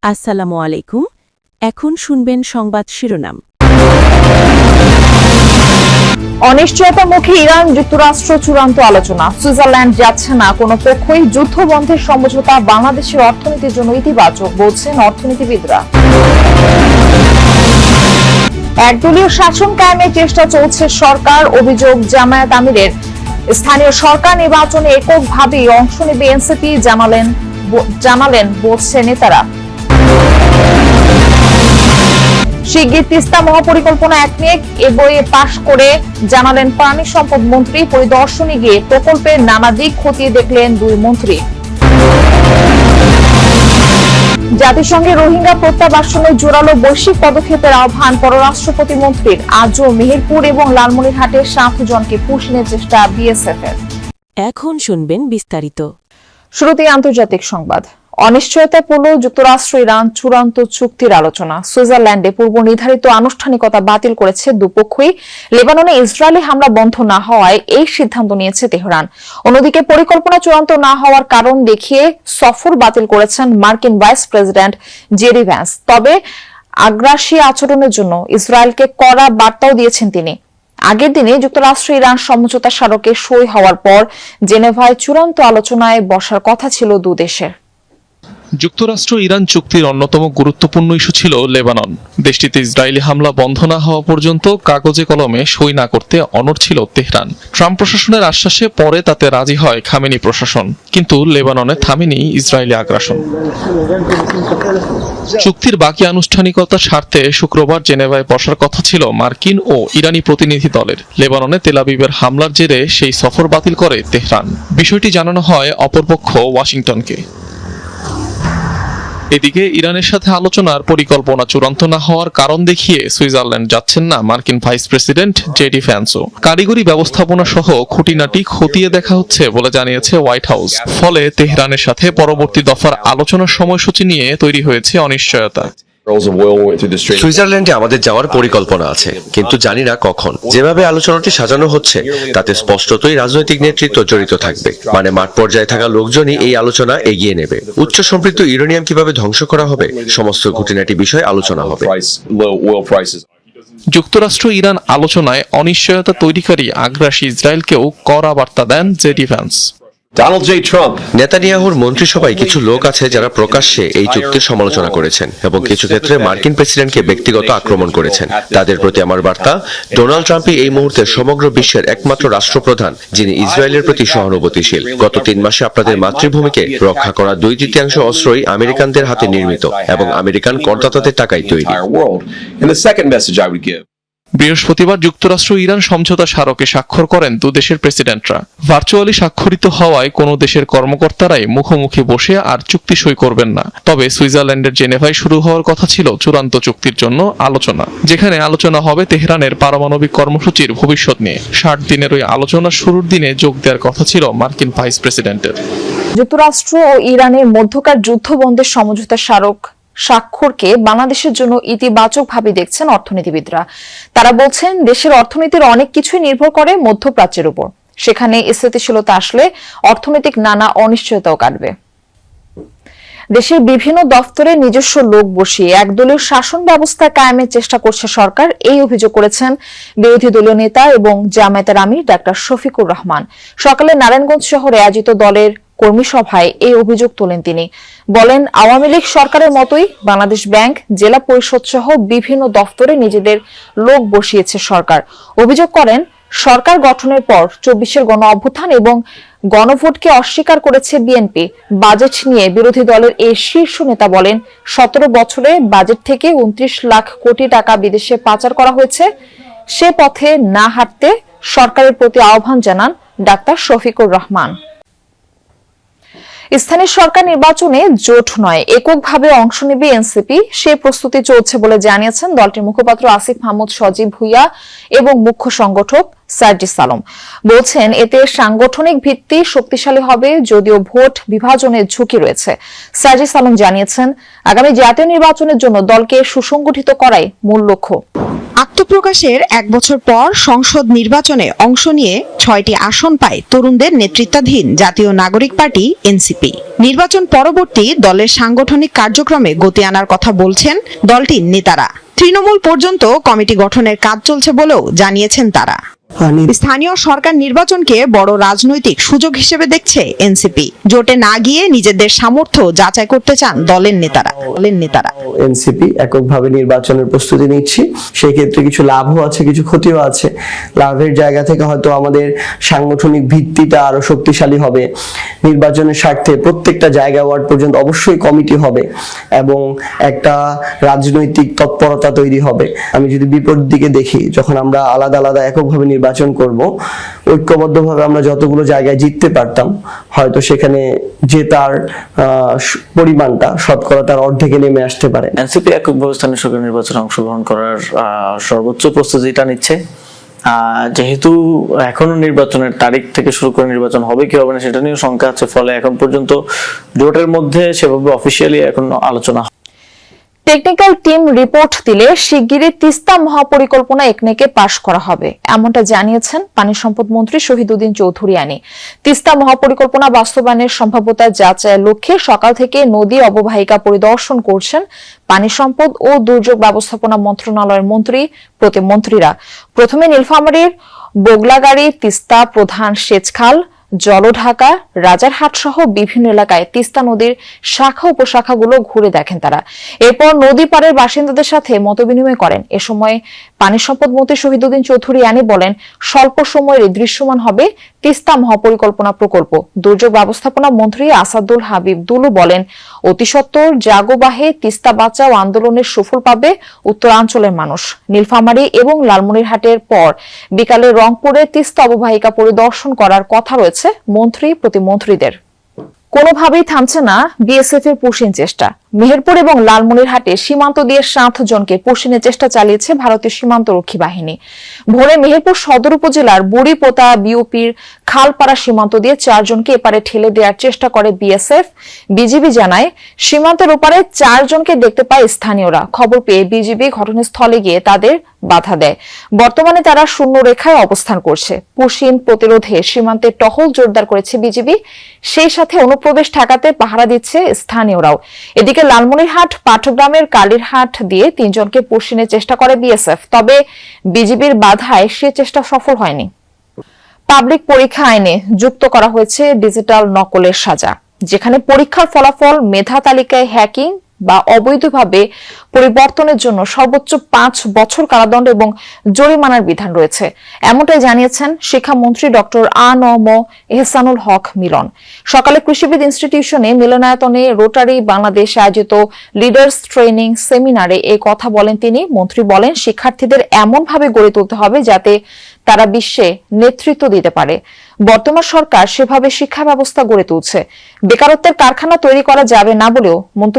আসসালামু আলাইকুম। এখন শুনবেন সংবাদ শিরোনাম। অনিশ্চয়তামুখী ইরান যুক্তরাষ্ট্র চূড়ান্ত আলোচনা। সুইজারল্যান্ড যাচ্ছে না কোনো পক্ষই যুদ্ধবন্ধের সমঝোতা বাংলাদেশের অর্থনীতির জন্য ইতিবাচক বলছেন অর্থনীতিবিদরা। একদলীয় শাসন কায়েমের চেষ্টা চলছে সরকার, অভিযোগ জামায়াত আমিরের। স্থানীয় সরকার নির্বাচনে এককভাবেই অংশ নেবে এনসিপি জানালেন বলছে নেতারা। শিগগির তিস্তা মহাপরিকল্পনা একনেক এ বইয়ে পাশ করে জানালেন পানি সম্পদ মন্ত্রী। পরিদর্শনে গিয়ে প্রকল্পের নানা দিক খতিয়ে দেখলেন দুই মন্ত্রী। জাতিসংঘে রোহিঙ্গা প্রত্যাবাসনে জোরালো বৈশ্বিক পদক্ষেপের আহ্বান পররাষ্ট্র প্রতিমন্ত্রীর। আজও মেহেরপুর এবং লালমনিরহাটে 7 জনকে পুষনের চেষ্টা বিএসএফ এর। এখন শুনবেন বিস্তারিত। শুরুতেই আন্তর্জাতিক সংবাদ। অনিশ্চয়তাপূর্ণ যুক্তরাষ্ট্র ইরান চূড়ান্ত চুক্তির আলোচনা। সুইজারল্যান্ডে পূর্ব নির্ধারিত আনুষ্ঠানিকতা বাতিল করেছে দুপক্ষই। লেবাননে ইসরায়েলি হামলা বন্ধ না হওয়ায় এই সিদ্ধান্ত নিয়েছে তেহরান। অন্যদিকে পরিকল্পনা চূড়ান্ত না হওয়ার কারণ দেখিয়ে সফর বাতিল করেছেন মার্কিন ভাইস প্রেসিডেন্ট জেডি ভ্যান্স। তবে আগ্রাসী আচরণের জন্য ইসরায়েলকে কড়া বার্তাও দিয়েছেন তিনি। আগের দিনে যুক্তরাষ্ট্র ইরান সমঝোতা স্মারকে সই হওয়ার পর জেনেভায় চূড়ান্ত আলোচনায় বসার কথা ছিল দুদেশের। যুক্তরাষ্ট্র ইরান চুক্তির অন্যতম গুরুত্বপূর্ণ ইস্যু ছিল লেবানন। দেশটিতে ইসরায়েলি হামলা বন্ধ না হওয়া পর্যন্ত কাগজে কলমে সই না করতে অনড় ছিল তেহরান। ট্রাম্প প্রশাসনের আশ্বাসে পরে তাতে রাজি হয় খামেনি প্রশাসন, কিন্তু লেবাননে থামেনি ইসরায়েলি আগ্রাসন। চুক্তির বাকি আনুষ্ঠানিকতার স্বার্থে শুক্রবার জেনেভায় বসার কথা ছিল মার্কিন ও ইরানি প্রতিনিধি দলের। লেবাননে তেল আবিবের হামলার জেরে সেই সফর বাতিল করে তেহরান। বিষয়টি জানানো হয় অপরপক্ষ ওয়াশিংটনকে। এদিকে ইরানের সাথে আলোচনার পরিকল্পনা চূড়ান্ত না হওয়ার কারণ দেখিয়ে সুইজারল্যান্ড যাচ্ছেন না মার্কিন ভাইস প্রেসিডেন্ট জেডি ভ্যান্সও। কারিগরি ব্যবস্থাপনা সহ খুঁটিনাটি খতিয়ে দেখা হচ্ছে বলে জানিয়েছে হোয়াইট হাউস। ফলে তেহরানের সাথে পরবর্তী দফার আলোচনার সময়সূচি নিয়ে তৈরি হয়েছে অনিশ্চয়তা। সুইজারল্যান্ডে আমাদের যাওয়ার পরিকল্পনা আছে, কিন্তু জানি না কখন। যেভাবে আলোচনাটি সাজানো হচ্ছে তাতে স্পষ্টতই রাজনৈতিক নেতৃত্ব জড়িত থাকবে। মানে মাঠ পর্যায়ে থাকা লোকজনই এই আলোচনা এগিয়ে নেবে। উচ্চ সম্পৃক্ত ইউরেনিয়াম কিভাবে ধ্বংস করা হবে, সমস্ত খুঁটিনাটি বিষয় আলোচনা হবে। যুক্তরাষ্ট্র ইরান আলোচনায় অনিশ্চয়তা তৈরিকারী আগ্রাসী ইসরায়েলকেও কড়া বার্তা দেন জেডি ভ্যান্স। নেতানিয়াহুর মন্ত্রিসভায় কিছু লোক আছে যারা প্রকাশ্যে এই চুক্তির সমালোচনা করেছেন এবং কিছু ক্ষেত্রে মার্কিন প্রেসিডেন্টকে ব্যক্তিগত আক্রমণ করেছেন। তাদের প্রতি আমার বার্তা, ডোনাল্ড ট্রাম্পই এই মুহূর্তে সমগ্র বিশ্বের একমাত্র রাষ্ট্রপ্রধান যিনি ইসরায়েলের প্রতি সহানুভূতিশীল। গত 3 মাসে আপনাদের মাতৃভূমিকে রক্ষা করা 2/3 অস্ত্রই আমেরিকানদের হাতে নির্মিত এবং আমেরিকান করদাতাদের টাকায় তৈরি। বৃহস্পতিবার যুক্তরাষ্ট্র ইরান সমঝোতা স্মারকে স্বাক্ষর করেন দুদেশের প্রেসিডেন্টরা। ভার্চুয়ালি স্বাক্ষরিত হওয়ায় কোনো দেশের কর্মকর্তারাই মুখোমুখি বসে আর চুক্তি সই করবেন না। তবে সুইজারল্যান্ডের জেনেভায় শুরু হওয়ার কথা ছিল চূড়ান্ত চুক্তির জন্য আলোচনা, যেখানে আলোচনা হবে তেহরানের পারমাণবিক কর্মসূচির ভবিষ্যৎ নিয়ে। 60 দিনের ওই আলোচনার শুরুর দিনে যোগ দেওয়ার কথা ছিল মার্কিন ভাইস প্রেসিডেন্টের। যুক্তরাষ্ট্র ও ইরানের মধ্যকার যুদ্ধবন্ধের সমঝোতা স্বাক্ষরকে বাংলাদেশের জন্য ইতিবাচকভাবে দেখছেন অর্থনীতিবিদরা। তারা বলছেন, দেশের অর্থনীতির অনেক কিছুই নির্ভর করে মধ্যপ্রাচ্যের উপর। সেখানে স্থিতিশীলতা আসলে অর্থনৈতিক নানা অনিশ্চয়তাও কাটবে। দেশের বিভিন্ন দফতরে নিজস্ব লোক বসিয়ে একদলীয় শাসন ব্যবস্থা কায়েমের চেষ্টা করছে সরকার, এই অভিযোগ করেছেন বিরোধী দলীয় নেতা এবং জামায়াতের আমির ডাক্তার শফিকুর রহমান। সকালে নারায়ণগঞ্জ শহরে আয়োজিত দলের কর্মী সভায় এই অভিযোগ তোলেন তিনি। বলেন, আওয়ামী লীগ সরকারের মতোই বাংলাদেশ ব্যাংক, জেলা পরিষদ সহ বিভিন্ন দফতরে নিজেদের লোক বসিয়েছে সরকার। অভিযোগ করেন, সরকার গঠনের পর 24-এর গণ অভ্যুত্থান এবং গণভোটকে অস্বীকার করেছে বিএনপি। বাজেট নিয়ে বিরোধী দলের এই শীর্ষ নেতা বলেন, 17 বছরে বাজেট থেকে 29 লাখ কোটি টাকা বিদেশে পাচার করা হয়েছে। সে পথে না হাঁটতে সরকারের প্রতি আহ্বান জানান ডাক্তার শফিকুর রহমান। স্থানীয় সরকার নির্বাচনে জোট নয়, এককভাবে অংশ নেবে এনসিপি, সে প্রস্তুতি চলছে বলে জানিয়েছেন দলটির মুখপাত্র আসিফ মাহমুদ সজীব ভুইয়া এবং মুখ্য সংগঠক সার্জিস আলম। বলছেন, এতে সাংগঠনিক ভিত্তি শক্তিশালী হবে, যদিও ভোট বিভাজনের ঝুঁকি রয়েছে। সার্জিস আলম জানিয়েছেন, আগামী জাতীয় নির্বাচনের জন্য দলকে সুসংগঠিত করাই মূল লক্ষ্য। আত্মপ্রকাশের 1 বছর পর সংসদ নির্বাচনে অংশ নিয়ে 6টি আসন পায় তরুণদের নেতৃত্বাধীন জাতীয় নাগরিক পার্টি এনসিপি। নির্বাচন পরবর্তী দলের সাংগঠনিক কার্যক্রমে গতি আনার কথা বলছেন দলটির নেতারা। তৃণমূল পর্যন্ত কমিটি গঠনের কাজ চলছে বলেও জানিয়েছেন তারা। স্থানীয় সরকার নির্বাচনকে বড় রাজনৈতিক সুযোগ হিসেবে দেখছে এনসিপি। জোটে না গিয়ে নিজেদের সামর্থ্য যাচাই করতে চান দলের নেতারা। এনসিপি এককভাবে নির্বাচনের প্রস্তুতি নিচ্ছি, সেই ক্ষেত্রে কিছু লাভও আছে, কিছু ক্ষতিও আছে। লাভের জায়গা থেকে হয়তো আমাদের সাংগঠনিক ভিত্তিটা আরো শক্তিশালী হবে। নির্বাচনের স্বার্থে প্রত্যেকটা জায়গা ওয়ার্ড পর্যন্ত অবশ্যই কমিটি হবে এবং একটা রাজনৈতিক তৎপরতা তৈরি হবে। আমি যদি বিপরীত দিকে দেখি, যখন আমরা আলাদা আলাদা এককভাবে নির্বাচন করব, ঐক্যবদ্ধভাবে আমরা যতগুলো জায়গায় জিততে পারতাম, হয়তো সেখানে জেতার পরিমাণটা শতকরা তার অর্ধেকে নেমে আসতে পারে। এনসিপি এককভাবে স্থানীয় সরকার নির্বাচনে অংশগ্রহণ করার সর্বোচ্চ প্রস্তুতিটা নিচ্ছে। যেহেতু এখনো নির্বাচনের তারিখ থেকে শুরু করে নির্বাচন হবে কি হবে না সেটা নিয়ে শঙ্কা আছে, ফলে এখন পর্যন্ত জোটের মধ্যে সেভাবে অফিসিয়ালি এখন আলোচনা। টেকনিক্যাল টিম রিপোর্ট দিলে শিগগিরই তিস্তা মহাপরিকল্পনা একনেকে পাশ করা হবে, এমনটা জানিয়েছেন পানি সম্পদ মন্ত্রী শহীদুদ্দীন চৌধুরী আনি। তিস্তা মহাপরিকল্পনা বাস্তবায়নের সম্ভাব্যতা যাচাইয়ের লক্ষ্যে সকাল থেকে নদী অববাহিকা পরিদর্শন করছেন পানি সম্পদ ও দুর্যোগ ব্যবস্থাপনা মন্ত্রণালয়ের মন্ত্রী প্রতিমন্ত্রীরা। প্রথমে নীলফামারীর বগলাগাড়ি, তিস্তা প্রধান সেচখাল, জলঢাকা, রাজারহাট সহ বিভিন্ন এলাকায় তিস্তা নদীর শাখা উপশাখাগুলো ঘুরে দেখেন তারা। এরপর নদী পাড়ের বাসিন্দাদের সাথে মতবিনিময় করেন। এ সময় পানি সম্পদ মন্ত্রী শহীদুদ্দীন চৌধুরী আনি বলেন, স্বল্প সময়ের দৃশ্যমান হবে তিস্তা মহাপরিকল্পনা প্রকল্প। দুর্যোগ ব্যবস্থাপনা মন্ত্রী আসাদুল হাবিব দুলু বলেন, অতি সত্বর জাগোবাহে তিস্তা বাঁচাও আন্দোলনের সুফল পাবে উত্তরাঞ্চলের মানুষ। নীলফামারী এবং লালমনিরহাটের পর বিকালে রংপুরে তিস্তা অববাহিকা পরিদর্শন করার কথা রয়েছে মন্ত্রী প্রতিমন্ত্রীদের। কোনোভাবেই থামছে না বিএসএফ এর পুশিং চেষ্টা। মেহেরপুর এবং লালমনিরহাটে সীমান্ত দিয়ে 7 জনকে পুশিনের চেষ্টা চালিয়েছে ভারতীয় সীমান্ত রক্ষী বাহিনী। ভোরে মেহেরপুর সদর উপজেলার বুড়িপোতা বিওপির খালপাড়া সীমান্ত দিয়ে 4 জনকে এপারে ঠেলে দেওয়ার চেষ্টা করে বিএসএফ। বিজিবি জানায়, সীমান্তের ওপারে 4 জনকে দেখতে পায় স্থানীয়রা। খবর পেয়ে বিজিবি ঘটনাস্থলে গিয়ে তাদের বাধা দেয়। বর্তমানে তারা শূন্য রেখায় অবস্থান করছে। পুশিন প্রতিরোধে সীমান্তে টহল জোরদার করেছে বিজিবি, সেই সাথে অনুপ্রবেশ ঠেকাতে পাহারা দিচ্ছে স্থানীয়রাও। এদিকে লালমনিরহাট পাটগ্রামের কালীরহাট দিয়ে 3 জনকে পুশিনের চেষ্টা করে বিএসএফ, তবে বিজিবির বাধায় সে চেষ্টা সফল হয়নি। পাবলিক পরীক্ষা আইনে যুক্ত করা হয়েছে ডিজিটাল নকলের সাজা, যেখানে পরীক্ষার ফলাফল মেধা তালিকায় হ্যাকিং বা অবৈধভাবে পরিবর্তনের জন্য সর্বোচ্চ 5 বছর কারাদণ্ড এবং জরিমানার বিধান রয়েছে, এমনটাই জানিয়েছেন শিক্ষামন্ত্রী ডক্টর আ.ন.ম এহসানুল হক মিলন। সকালে কৃষিবিদ ইনস্টিটিউশনে মিলনায়তনে রোটারি বাংলাদেশ আয়োজিত লিডার্স ট্রেনিং সেমিনারে এই কথা বলেন তিনি। মন্ত্রী বলেন, শিক্ষার্থীদের এমনভাবে গড়ে তুলতে হবে যাতে তারা বিশ্বে নেতৃত্ব দিতে পারে। বর্তমান সরকার সেভাবে শিক্ষা ব্যবস্থা গড়ে তুলছে। বেকারত্বের কারখানা তৈরি করা যাবে না বলেও মন্তব্য